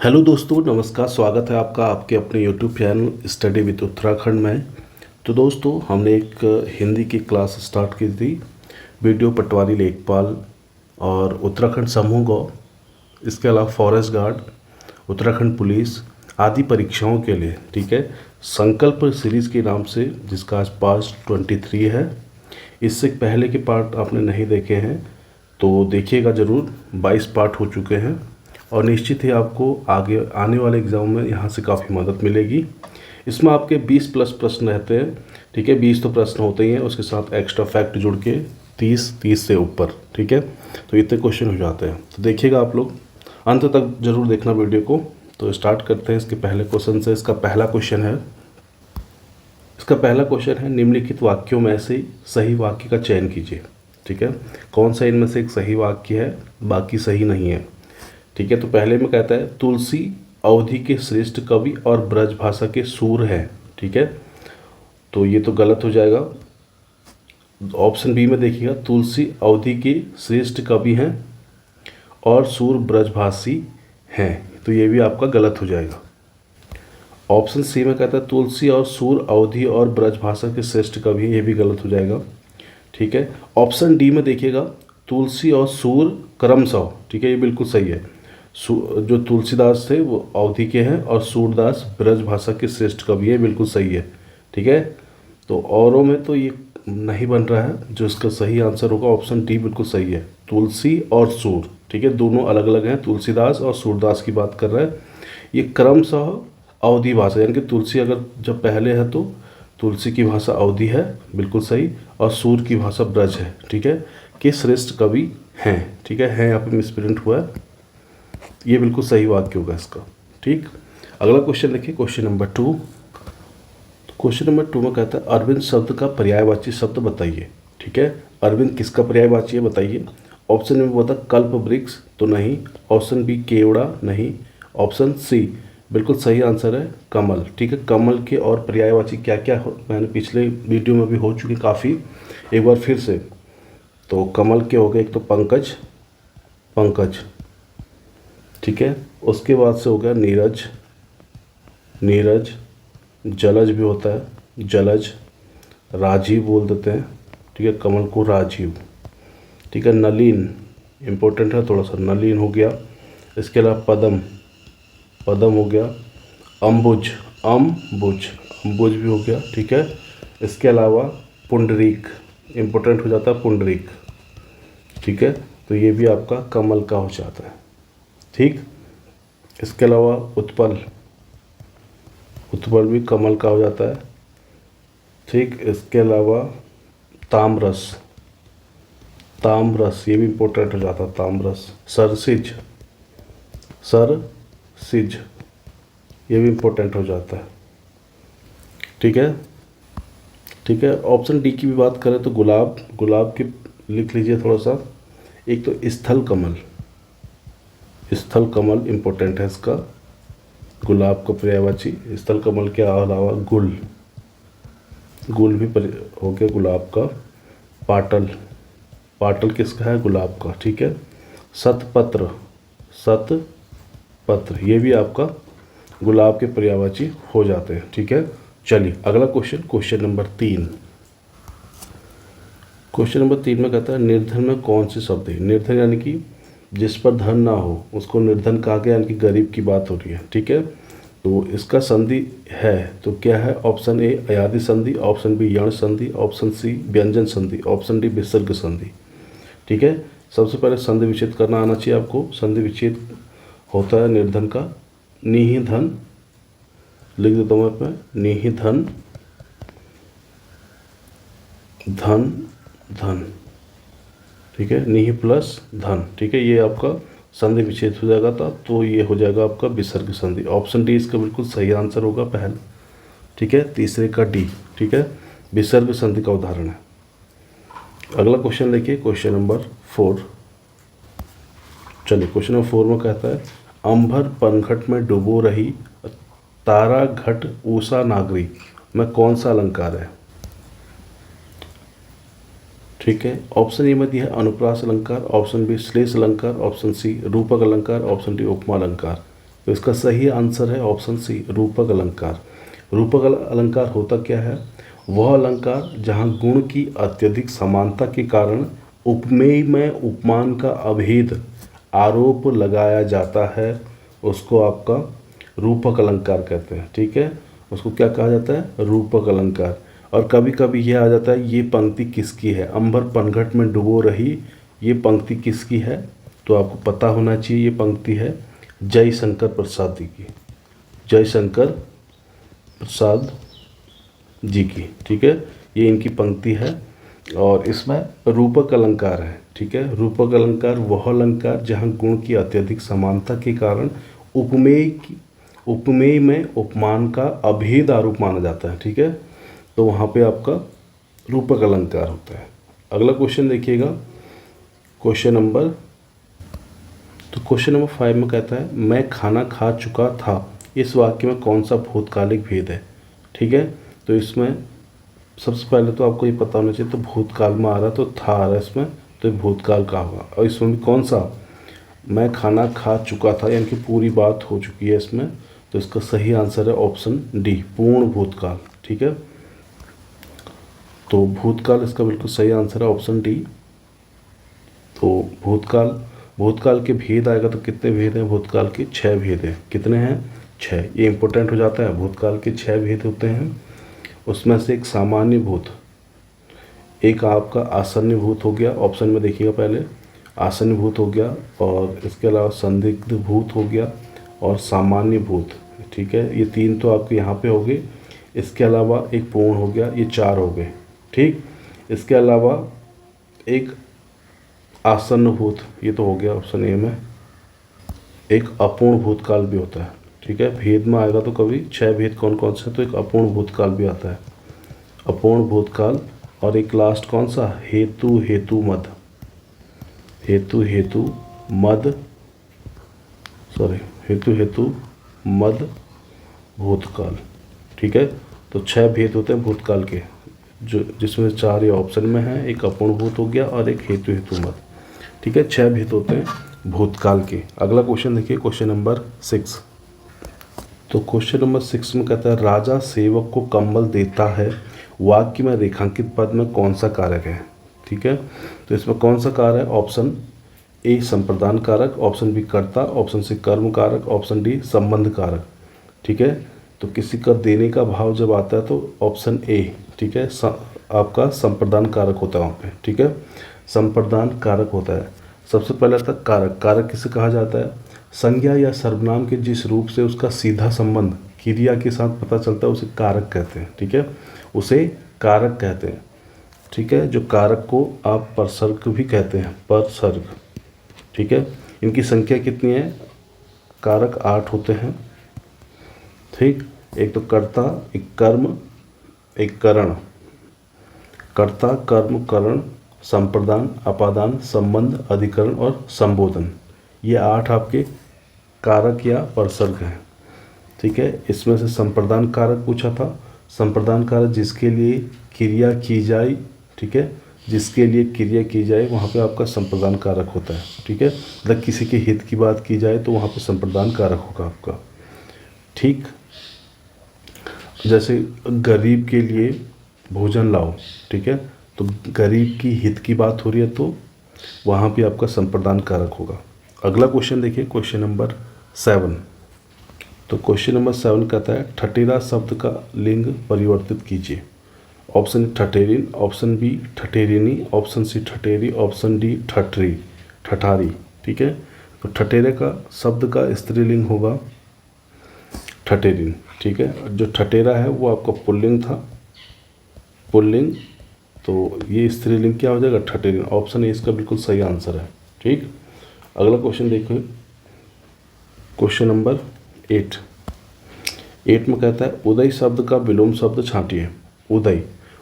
Hello दोस्तों, नमस्कार। स्वागत है आपका आपके अपने YouTube channel study with Uttarakhand में। तो दोस्तों, हमने एक हिंदी की क्लास स्टार्ट की थी। वीडियो पटवारी लेखपाल और उत्तराखंड समूह गौ, इसके अलावा फॉरेस्ट गार्ड, उत्तराखंड पुलिस आदि परीक्षाओं के लिए, ठीक है, संकल्प सीरीज़ के नाम से, जिसका आज पार्ट 23 है। इससे पहले के पार्ट आपने नहीं देखे हैं तो देखिएगा ज़रूर। 22 पार्ट हो चुके हैं और निश्चित ही आपको आगे आने वाले एग्ज़ाम में यहाँ से काफ़ी मदद मिलेगी। इसमें आपके 20 प्लस प्रश्न रहते हैं, ठीक है। 20 तो प्रश्न होते ही हैं, उसके साथ एक्स्ट्रा फैक्ट जुड़ के 30 से ऊपर, ठीक है। तो इतने क्वेश्चन हो जाते हैं। तो देखिएगा आप लोग, अंत तक जरूर देखना वीडियो को। तो स्टार्ट करते हैं इसके पहले क्वेश्चन से। इसका पहला क्वेश्चन है निम्नलिखित वाक्यों में से सही वाक्य का चयन कीजिए, ठीक है। कौन सा इनमें से एक सही वाक्य है, बाकी सही नहीं है, ठीक है। तो पहले में कहता है तुलसी अवधि के श्रेष्ठ कवि और ब्रज भाषा के सूर हैं, ठीक है। तो ये तो गलत हो जाएगा। ऑप्शन बी में देखिएगा, तुलसी अवधि के श्रेष्ठ कवि हैं और सूर ब्रजभाषी हैं, तो ये भी आपका गलत हो जाएगा। ऑप्शन सी में कहता है तुलसी और सूर अवधि और ब्रजभाषा के श्रेष्ठ कवि हैं, ये भी गलत हो जाएगा, ठीक है। ऑप्शन डी में देखिएगा, तुलसी और सूर क्रमशः, ठीक है, ये बिल्कुल सही है। जो तुलसीदास थे वो अवधि के हैं और सूरदास ब्रज भाषा के श्रेष्ठ कवि है, बिल्कुल सही है, ठीक है। तो औरों में तो ये नहीं बन रहा है। जो इसका सही आंसर होगा ऑप्शन डी बिल्कुल सही है, तुलसी और सूर, ठीक है। दोनों अलग अलग हैं, तुलसीदास और सूरदास की बात कर रहा है। ये क्रमशः अवधि भाषा, यानी कि तुलसी अगर जब पहले है तो तुलसी की भाषा अवधि है, बिल्कुल सही, और सूर की भाषा ब्रज है, ठीक है, कि श्रेष्ठ कवि हैं, ठीक है। यहाँ पे मिसप्रिंट हुआ है, ये बिल्कुल सही वाक्य होगा इसका, ठीक। अगला क्वेश्चन देखिए, क्वेश्चन नंबर 2। क्वेश्चन नंबर 2 में कहता है अरविंद शब्द का पर्यायवाची शब्द बताइए, ठीक है। अरविंद किसका पर्यायवाची है बताइए। ऑप्शन में बता कल्प वृक्ष, तो नहीं। ऑप्शन बी केवड़ा, नहीं। ऑप्शन सी बिल्कुल सही आंसर है कमल, ठीक है। कमल के और पर्यायवाची क्या क्या मैंने पिछले वीडियो में भी हो चुके काफ़ी, एक बार फिर से। तो कमल के हो गए, एक तो पंकज, ठीक है। उसके बाद से हो गया नीरज, जलज भी होता है, जलज, राजीव बोल देते हैं, ठीक है, कमल को राजीव, ठीक है। नलीन इम्पोर्टेंट है थोड़ा सा, नलीन हो गया। इसके अलावा पदम हो गया। अम्बुज भी हो गया, ठीक है। इसके अलावा पुंडरीक इम्पोर्टेंट हो जाता है, पुंडरीक, ठीक है। तो ये भी आपका कमल का हो जाता है, ठीक। इसके अलावा उत्पल भी कमल का हो जाता है, ठीक। इसके अलावा ताम्रस ये भी इम्पोर्टेंट हो जाता है, ताम्रस। सरसिज ये भी इम्पोर्टेंट हो जाता है, ठीक है। ऑप्शन डी की भी बात करें तो गुलाब की लिख लीजिए थोड़ा सा। एक तो स्थल कमल इम्पोर्टेंट है इसका, गुलाब का पर्यायवाची। स्थल कमल के अलावा गुल भी हो गया गुलाब का। पाटल किसका है, गुलाब का, ठीक है। शतपत्र ये भी आपका गुलाब के पर्यायवाची हो जाते हैं, ठीक है। चलिए अगला क्वेश्चन नंबर 3। क्वेश्चन नंबर 3 में कहता है निर्धन में कौन से शब्द है। निर्धन यानी कि जिस पर धन ना हो उसको निर्धन कहा गया, यानी कि गरीब की बात हो रही है, ठीक है। तो इसका संधि है तो क्या है। ऑप्शन ए अयादि संधि, ऑप्शन बी यण संधि, ऑप्शन सी व्यंजन संधि, ऑप्शन डी विसर्ग संधि, ठीक है। सबसे पहले संधि विच्छेद करना आना चाहिए आपको। संधि विच्छेद होता है निर्धन का, निहिधन, लिख देता हूँ मैं, निहिधन धन, ठीक है, निहि प्लस धन, ठीक है। ये आपका संधि विच्छेद हो जाएगा था, तो ये हो जाएगा आपका विसर्ग संधि। ऑप्शन डी इसका बिल्कुल सही आंसर होगा पहला, ठीक है। तीसरे का डी, ठीक है, विसर्ग संधि का उदाहरण है। अगला क्वेश्चन देखिए, क्वेश्चन नंबर 4। चलिए क्वेश्चन नंबर 4 में कहता है अंबर पनघट में डूबो रही तारा घट उषा नागरी में कौन सा अलंकार है, ठीक है। ऑप्शन ए में दिया है अनुप्रास अलंकार, ऑप्शन बी श्लेष अलंकार, ऑप्शन सी रूपक अलंकार, ऑप्शन डी उपमा अलंकार। तो इसका सही आंसर है ऑप्शन सी, रूपक अलंकार। रूपक अलंकार होता क्या है? वह अलंकार जहाँ गुण की अत्यधिक समानता के कारण उपमेय में उपमान का अभेद आरोप लगाया जाता है, उसको आपका रूपक अलंकार कहते हैं। ठीक है, उसको क्या कहा जाता है? रूपक अलंकार। और कभी कभी यह आ जाता है, ये पंक्ति किसकी है? अंबर पनघट में डुबो रही, ये पंक्ति किसकी है? तो आपको पता होना चाहिए, ये पंक्ति है जयशंकर प्रसाद जी की, जयशंकर प्रसाद जी की। ठीक है, ये इनकी पंक्ति है और इसमें रूपक अलंकार है। ठीक है, रूपक अलंकार वह अलंकार जहाँ गुण की अत्यधिक समानता के कारण उपमेय में उपमान का अभेद आरोप माना जाता है। ठीक है, तो वहाँ पे आपका रूपक अलंकार होता है। अगला क्वेश्चन देखिएगा, क्वेश्चन नंबर 5 में कहता है मैं खाना खा चुका था, इस वाक्य में कौन सा भूतकालिक भेद है? ठीक है, तो इसमें सबसे पहले तो आपको ये पता होना चाहिए, तो भूतकाल में आ रहा है तो था आ रहा है इसमें, तो ये भूतकाल का होगा। और इसमें भी कौन सा? मैं खाना खा चुका था, यानी कि पूरी बात हो चुकी है इसमें, तो इसका सही आंसर है ऑप्शन डी, पूर्ण भूतकाल। ठीक है, तो भूतकाल इसका बिल्कुल सही आंसर है ऑप्शन डी। तो भूतकाल के भेद आएगा तो कितने भेद हैं? भूतकाल के 6 भेद हैं। कितने हैं? 6। ये इंपॉर्टेंट हो जाता है, भूतकाल के 6 भेद होते हैं। उसमें से एक सामान्य भूत, एक आपका आसन्न भूत हो गया, ऑप्शन में देखिएगा पहले, आसन्न भूत हो गया, और इसके अलावा संदिग्ध भूत हो गया और सामान्य भूत। ठीक है, ये 3 तो आपके यहाँ पे हो गए। इसके अलावा एक पूर्ण हो गया, ये 4 हो गए। ठीक, इसके अलावा एक आसन्न भूत, ये तो हो गया ऑप्शन ए में। एक अपूर्ण भूतकाल भी होता है। ठीक है, भेद में आएगा तो कभी 6 भेद कौन कौन से, तो एक अपूर्ण भूतकाल भी आता है, अपूर्ण भूतकाल। और एक लास्ट कौन सा? हेतु मद, हेतु मद भूतकाल। ठीक है, तो 6 भेद होते हैं भूतकाल के, जो जिसमें 4 ये ऑप्शन में है, एक अपूर्ण भूत हो गया और एक हेतु मद। ठीक है, 6 भेद होते हैं भूतकाल के। अगला क्वेश्चन देखिए, क्वेश्चन नंबर 6। तो क्वेश्चन नंबर 6 में कहता है राजा सेवक को कंबल देता है, वाक्य में रेखांकित पद में कौन सा कारक है? ठीक है, तो इसमें कौन सा कारक है? ऑप्शन ए संप्रदान कारक, ऑप्शन बी कर्ता, ऑप्शन सी कर्म कारक, ऑप्शन डी संबंध कारक। ठीक है, तो किसी का देने का भाव जब आता है तो ऑप्शन ए, ठीक है, आपका संप्रदान कारक होता है वहाँ पे। ठीक है, संप्रदान कारक होता है। सबसे पहले तक कारक किसे कहा जाता है? संज्ञा या सर्वनाम के जिस रूप से उसका सीधा संबंध क्रिया के साथ पता चलता है उसे कारक कहते हैं। ठीक है, उसे कारक कहते हैं। ठीक है, जो कारक को आप परसर्ग भी कहते हैं, परसर्ग। ठीक है, इनकी संख्या कितनी है? कारक 8 होते हैं। ठीक, एक तो कर्ता, एक कर्म, एक करण। कर्ता, कर्म, करण, संप्रदान, अपादान, संबंध, अधिकरण और संबोधन, ये 8 आपके कारक या परसर्ग हैं। ठीक है, इसमें से संप्रदान कारक पूछा था। संप्रदान कारक जिसके लिए क्रिया की जाए, ठीक है, जिसके लिए क्रिया की जाए वहाँ पे आपका संप्रदान कारक होता है। ठीक है, मतलब किसी के हित की बात की जाए तो वहाँ पे संप्रदान कारक होगा आपका। ठीक, जैसे गरीब के लिए भोजन लाओ, ठीक है, तो गरीब की हित की बात हो रही है तो वहाँ पे आपका संप्रदान कारक होगा। अगला क्वेश्चन देखिए, क्वेश्चन नंबर 7। तो क्वेश्चन नंबर 7 कहता है ठठेरा शब्द का लिंग परिवर्तित कीजिए। ऑप्शन ठठेरिन, ऑप्शन बी ठठेरिनी, ऑप्शन सी ठठेरी, ऑप्शन डी ठठरी, ठठारी। ठीक है, तो ठठेरे का शब्द का स्त्रीलिंग होगा ठठेरिन। ठीक है, जो ठठेरा है वो आपका पुल्लिंग था, पुल्लिंग, तो ये स्त्रीलिंग क्या हो जाएगा? ठठेरिन। ऑप्शन ए इसका बिल्कुल सही आंसर है। ठीक, अगला क्वेश्चन देखो, क्वेश्चन नंबर 8 में कहता है उदय शब्द का विलोम शब्द छांटिए।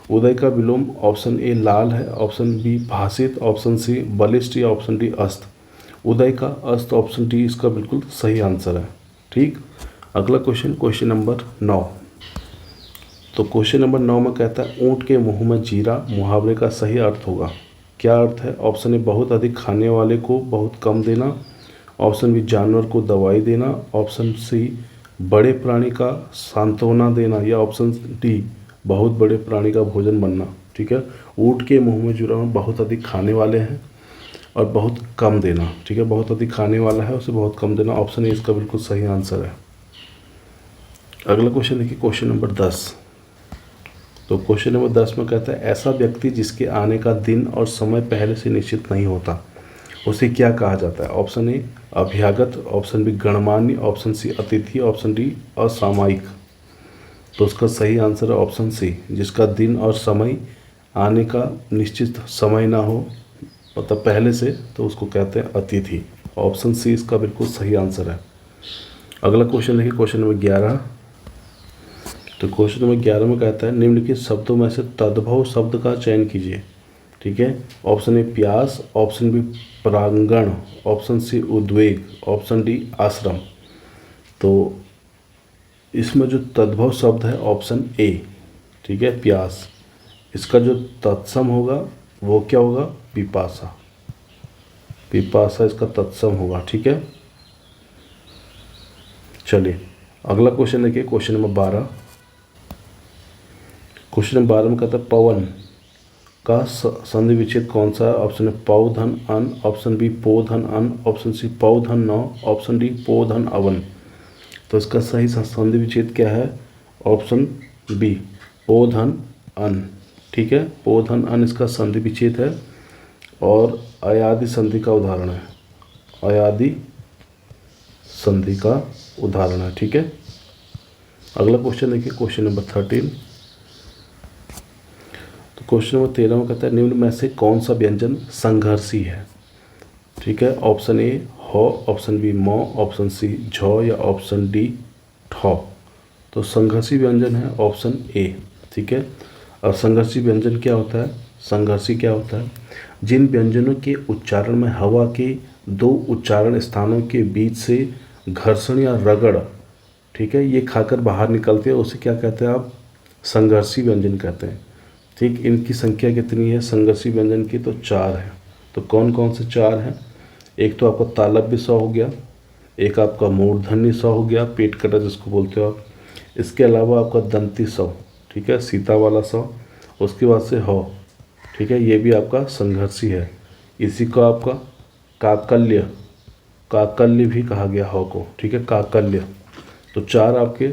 उदय का विलोम ऑप्शन ए लाल है, ऑप्शन बी भाषित, ऑप्शन सी बलिष्ठ या ऑप्शन डी अस्त। उदय का अस्त, ऑप्शन डी इसका बिल्कुल सही आंसर है। ठीक, अगला क्वेश्चन, क्वेश्चन नंबर 9। तो क्वेश्चन नंबर 9 में कहता है ऊँट के मुंह में जीरा मुहावरे का सही अर्थ होगा। क्या अर्थ है? ऑप्शन ए बहुत अधिक खाने वाले को बहुत कम देना, ऑप्शन बी जानवर को दवाई देना, ऑप्शन सी बड़े प्राणी का सांत्वना देना, या ऑप्शन डी बहुत बड़े प्राणी का भोजन बनना। ठीक है, ऊँट के मुंह में जुर्म बहुत अधिक खाने वाले हैं और बहुत कम देना। ठीक है, बहुत अधिक खाने वाला है, उसे बहुत कम देना। ऑप्शन ए इसका बिल्कुल सही आंसर है। अगला क्वेश्चन देखिए, क्वेश्चन नंबर 10। तो क्वेश्चन नंबर 10 में कहता है ऐसा व्यक्ति जिसके आने का दिन और समय पहले से निश्चित नहीं होता, उसे क्या कहा जाता है? ऑप्शन ए अभ्यागत, ऑप्शन बी गणमान्य, ऑप्शन सी अतिथि, ऑप्शन डी असामयिक। तो उसका सही आंसर है ऑप्शन सी, जिसका दिन और समय आने का निश्चित समय ना हो, मतलब पहले से, तो उसको कहते हैं अतिथि। ऑप्शन सी इसका बिल्कुल सही आंसर है। अगला क्वेश्चन देखिए, क्वेश्चन नंबर 11। तो क्वेश्चन नंबर 11 में कहता है निम्नलिखित शब्दों में से तद्भव शब्द का चयन कीजिए। ठीक है, ऑप्शन ए प्यास, ऑप्शन बी प्रांगण, ऑप्शन सी उद्वेग, ऑप्शन डी आश्रम। तो इसमें जो तद्भव शब्द है ऑप्शन ए, ठीक है, प्यास। इसका जो तत्सम होगा वो क्या होगा? पिपासा। पिपासा इसका तत्सम होगा। ठीक है, चलिए अगला क्वेश्चन देखिए, क्वेश्चन नंबर 12। क्वेश्चन नंबर 12 में कहता है पवन का संधि विच्छेद कौन सा है? ऑप्शन है पौ धन अन, ऑप्शन बी पो धन अन, ऑप्शन सी पौ धन नौ, ऑप्शन डी पो धन अवन। तो इसका सही संधि विच्छेद क्या है? ऑप्शन बी पो धन अन। ठीक है, पो धन अन इसका संधि विच्छेद है और अयादि संधि का उदाहरण है। अयादि संधि का उदाहरण है। ठीक है, अगला क्वेश्चन देखिए, क्वेश्चन नंबर 13। तो क्वेश्चन नंबर 13 में कहता है निम्न में से कौन सा व्यंजन संघर्षी है? ठीक है, ऑप्शन ए हो, ऑप्शन बी मौ, ऑप्शन सी झौ, या ऑप्शन डी ठौ। तो संघर्षी व्यंजन है ऑप्शन ए। ठीक है, और संघर्षी व्यंजन क्या होता है? संघर्षी क्या होता है? जिन व्यंजनों के उच्चारण में हवा के दो उच्चारण स्थानों के बीच से घर्षण या रगड़, ठीक है, ये खाकर बाहर निकलते हैं, उसे क्या कहते हैं आप? संघर्षी व्यंजन कहते हैं। ठीक, इनकी संख्या कितनी है संघर्षी व्यंजन की? तो 4 है। तो कौन कौन से 4 हैं? एक तो आपका तालव्य स हो गया, एक आपका मूर्धन्य स हो गया, पेट कटा जिसको बोलते हो आप। इसके अलावा आपका दंती स, ठीक है, सीता वाला स। उसके बाद से हो, ठीक है, ये भी आपका संघर्षी है। इसी को आपका काकल्य, काकल्य भी कहा गया हो को। ठीक है, काकल्य। तो 4 आपके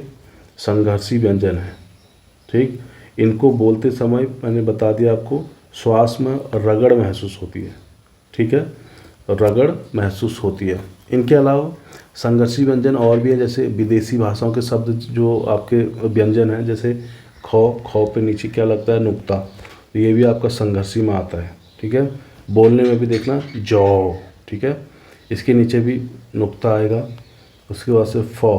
संघर्षी व्यंजन हैं। ठीक, इनको बोलते समय मैंने बता दिया आपको, श्वास में रगड़ महसूस होती है। ठीक है, रगड़ महसूस होती है। इनके अलावा संघर्षी व्यंजन और भी है, जैसे विदेशी भाषाओं के शब्द जो आपके व्यंजन हैं, जैसे खौ, खौ पे नीचे क्या लगता है? नुक्ता। तो ये भी आपका संघर्षी में आता है। ठीक है, बोलने में भी देखना जौ, ठीक है, इसके नीचे भी नुक्ता आएगा। उसके बाद से फौ,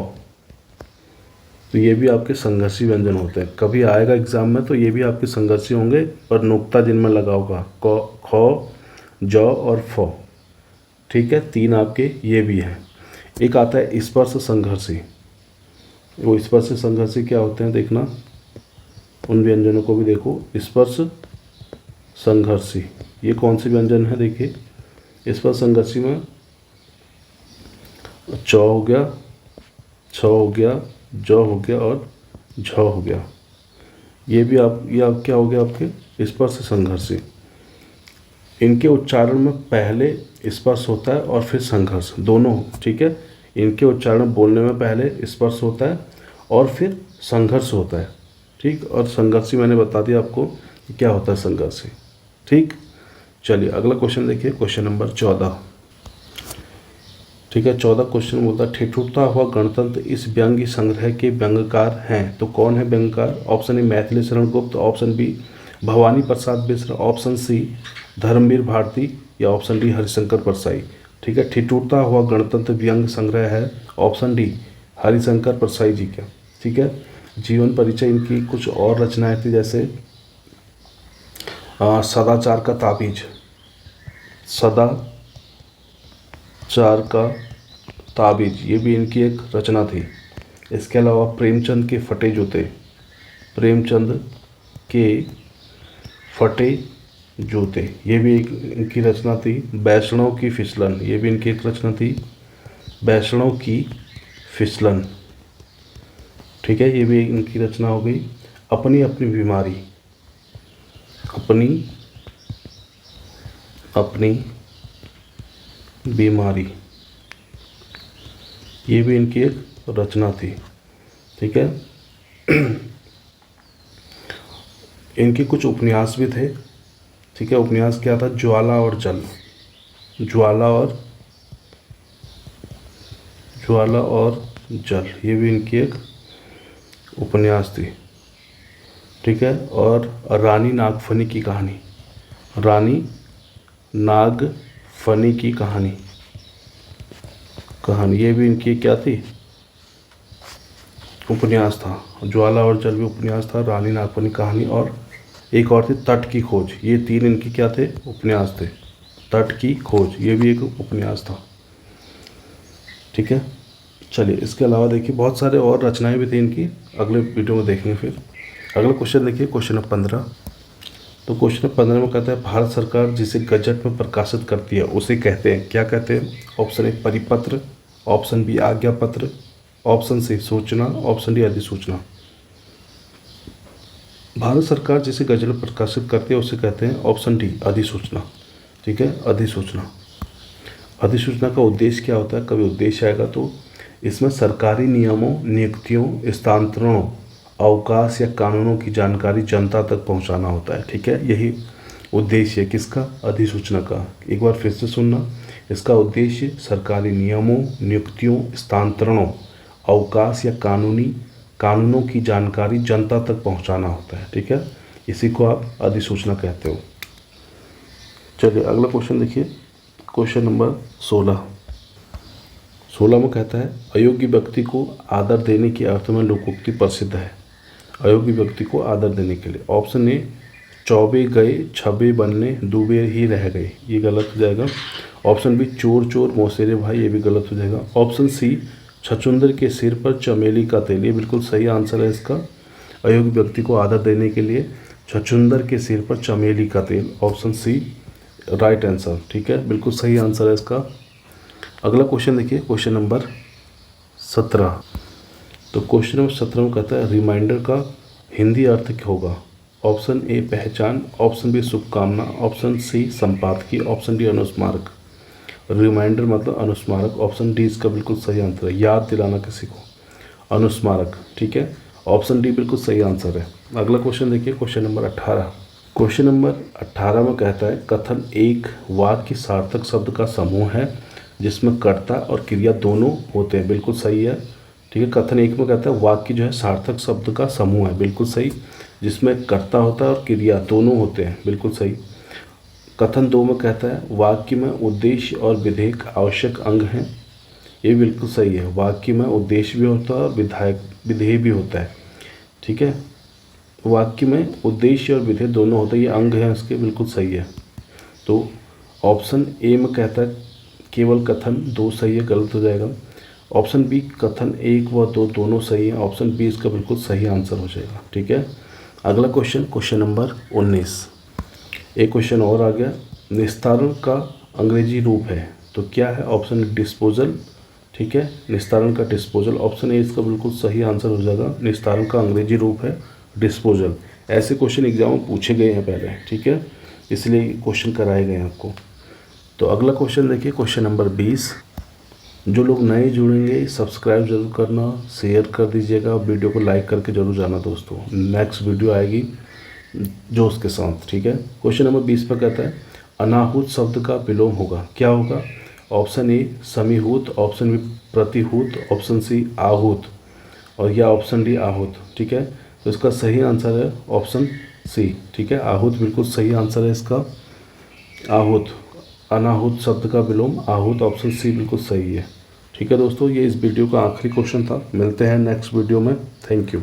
तो ये भी आपके संघर्षी व्यंजन होते हैं। कभी आएगा एग्जाम में तो ये भी आपके संघर्षी होंगे, पर नुक्ता जिनमें लगा होगा, खौ, जौ और फौ। ठीक है, 3 आपके ये भी हैं। एक आता है स्पर्श संघर्षी। वो स्पर्श संघर्षी क्या होते हैं देखना, उन व्यंजनों को भी देखो। स्पर्श संघर्षी ये कौन से व्यंजन है? देखिए, स्पर्श संघर्षी में च हो गया, छ हो गया, ज हो गया और झ हो गया। ये भी ये आप क्या हो गया आपके स्पर्श संघर्षी। इनके उच्चारण में पहले स्पर्श होता है और फिर संघर्ष, दोनों। ठीक है, इनके उच्चारण बोलने में पहले स्पर्श होता है और फिर संघर्ष होता है। ठीक, और संघर्षी मैंने बता दिया आपको कि क्या होता है संघर्षी। ठीक, चलिए अगला क्वेश्चन देखिए, क्वेश्चन नंबर 14। ठीक है, 14 क्वेश्चन बोलता है ठिठुरता हुआ गणतंत्र इस व्यंग्य संग्रह के व्यंग्यकार हैं। तो कौन है व्यंग्यकार? Option A Maithili Sharan Gupt, option B Bhavani Prasad Mishra, option C Dharmveer Bharti, या ऑप्शन डी हरिशंकर परसाई। ठीक है, ठिठुरता हुआ गणतंत्र व्यंग्य संग्रह है ऑप्शन डी हरिशंकर परसाई जी का। ठीक है, जीवन परिचय इनकी कुछ और रचनाएं थी, जैसे सदाचार का ताबीज, सदाचार का ताबीज, ये भी इनकी एक रचना थी। इसके अलावा प्रेमचंद के फटे जूते, प्रेमचंद के फटे जूते, ये भी एक इनकी रचना थी। वैष्णव की फिसलन, ये भी इनकी एक रचना थी। बैष्णव की फिसलन, ठीक है, ये भी इनकी रचना हो गई। अपनी अपनी बीमारी, अपनी अपनी बीमारी, ये भी इनकी एक रचना थी, ठीक है। इनके कुछ उपन्यास भी थे, ठीक है। उपन्यास क्या था? ज्वाला और जल, ज्वाला और जल, ये भी इनकी एक उपन्यास थी, ठीक है। और रानी नागफनी की कहानी, रानी नागफनी की कहानी, ये भी इनकी क्या थी? उपन्यास था। ज्वाला और जल भी उपन्यास था, रानी नागफनी कहानी, और एक और थी तट की खोज। ये 3 इनके क्या थे? उपन्यास थे। तट की खोज, ये भी एक उपन्यास था, ठीक है। चलिए, इसके अलावा देखिए बहुत सारे और रचनाएं भी थी इनकी, अगले वीडियो में देखेंगे। फिर अगला क्वेश्चन देखिए, क्वेश्चन नंबर 15। तो क्वेश्चन नंबर 15 में कहता है भारत सरकार जिसे गजट में प्रकाशित करती है उसे कहते हैं, क्या कहते हैं? ऑप्शन ए परिपत्र, ऑप्शन बी आज्ञा पत्र, ऑप्शन सी सूचना, ऑप्शन डी अधिसूचना। भारत सरकार जिसे गजट में प्रकाशित करती है उसे कहते हैं ऑप्शन डी अधिसूचना, ठीक है, अधिसूचना। अधिसूचना का उद्देश्य क्या होता है? कभी उद्देश्य आएगा तो इसमें सरकारी नियमों, नियुक्तियों, स्थानांतरणों, अवकाश या कानूनों की जानकारी जनता तक पहुंचाना होता है, ठीक है। यही उद्देश्य है किसका? अधिसूचना का। एक बार फिर से सुनना, इसका उद्देश्य सरकारी नियमों, नियुक्तियों, स्थानांतरणों, अवकाश या कानूनों की जानकारी जनता तक पहुंचाना होता है, ठीक है। इसी को आप अधिसूचना कहते हो। चलिए अगला क्वेश्चन देखिए, क्वेश्चन नंबर 16 में कहता है अयोग्य व्यक्ति को आदर देने के अर्थ में लोकोक्ति प्रसिद्ध है। अयोग्य व्यक्ति को आदर देने के लिए ऑप्शन ए चौबे गए छबे बनने डूबे ही रह गए, ये गलत हो जाएगा। ऑप्शन बी चोर चोर मौसेरे भाई, ये भी गलत हो जाएगा। ऑप्शन सी छछूंदर के सिर पर चमेली का तेल, ये बिल्कुल सही आंसर है इसका। अयोग्य व्यक्ति को आदर देने के लिए छछूंदर के सिर पर चमेली का तेल, ऑप्शन सी राइट आंसर, ठीक है, बिल्कुल सही आंसर है इसका। अगला क्वेश्चन देखिए, क्वेश्चन नंबर 17। तो क्वेश्चन नंबर 17 में कहता है रिमाइंडर का हिंदी अर्थ क्या होगा? ऑप्शन ए पहचान, ऑप्शन बी शुभकामना, ऑप्शन सी संपादकीय, ऑप्शन डी अनुस्मारक। रिमाइंडर मतलब अनुस्मारक, ऑप्शन डी इसका बिल्कुल सही आंसर है, याद दिलाना किसी को, अनुस्मारक, ठीक है। ऑप्शन डी बिल्कुल सही आंसर है। अगला क्वेश्चन देखिए, क्वेश्चन नंबर 18। क्वेश्चन नंबर 18 में कहता है कथन एक वाक्य सार्थक शब्द का समूह है जिसमें कर्ता और क्रिया दोनों होते हैं, बिल्कुल सही है, ठीक है। कथन एक में कहता है वाक्य जो है सार्थक शब्द का समूह है, बिल्कुल सही, जिसमें कर्ता होता है और क्रिया दोनों होते हैं, बिल्कुल सही। कथन 2 में कहता है वाक्य में उद्देश्य और विधेयक आवश्यक अंग हैं, ये बिल्कुल सही है। वाक्य में उद्देश्य भी होता है और विधेय भी होता है, ठीक है। वाक्य में उद्देश्य और विधेय दोनों होते हैं, ये अंग हैं इसके, बिल्कुल सही है। तो ऑप्शन ए में कहता है केवल कथन 2 सही है, गलत हो जाएगा। ऑप्शन बी कथन 1 व 2 दोनों सही है, ऑप्शन बी इसका बिल्कुल सही आंसर हो जाएगा, ठीक है। अगला क्वेश्चन, क्वेश्चन नंबर 19। एक क्वेश्चन और आ गया, निस्तारण का अंग्रेजी रूप है तो क्या है? ऑप्शन डिस्पोजल, ठीक है, निस्तारण का डिस्पोजल, ऑप्शन ए इसका बिल्कुल सही आंसर हो जाएगा। निस्तारण का अंग्रेजी रूप है डिस्पोजल। ऐसे क्वेश्चन एग्जाम में पूछे गए हैं पहले, ठीक है, इसलिए क्वेश्चन कराए गए हैं आपको। तो अगला क्वेश्चन देखिए, क्वेश्चन नंबर 20। जो लोग नए जुड़ेंगे सब्सक्राइब जरूर करना, शेयर कर दीजिएगा, वीडियो को लाइक करके जरूर जाना दोस्तों। नेक्स्ट वीडियो आएगी जोश के साथ, ठीक है। क्वेश्चन नंबर 20 पर कहता है अनाहूत शब्द का विलोम होगा, क्या होगा? ऑप्शन ए समीहूत, ऑप्शन बी प्रतिहूत, ऑप्शन सी आहूत, और या ऑप्शन डी आहूत, ठीक है। तो इसका सही आंसर है ऑप्शन सी, ठीक है, आहूत बिल्कुल सही आंसर है इसका। आहूत, अनाहूत शब्द का विलोम आहूत, ऑप्शन सी बिल्कुल सही है, ठीक है दोस्तों। ये इस वीडियो का आखिरी क्वेश्चन था, मिलते हैं नेक्स्ट वीडियो में, थैंक यू।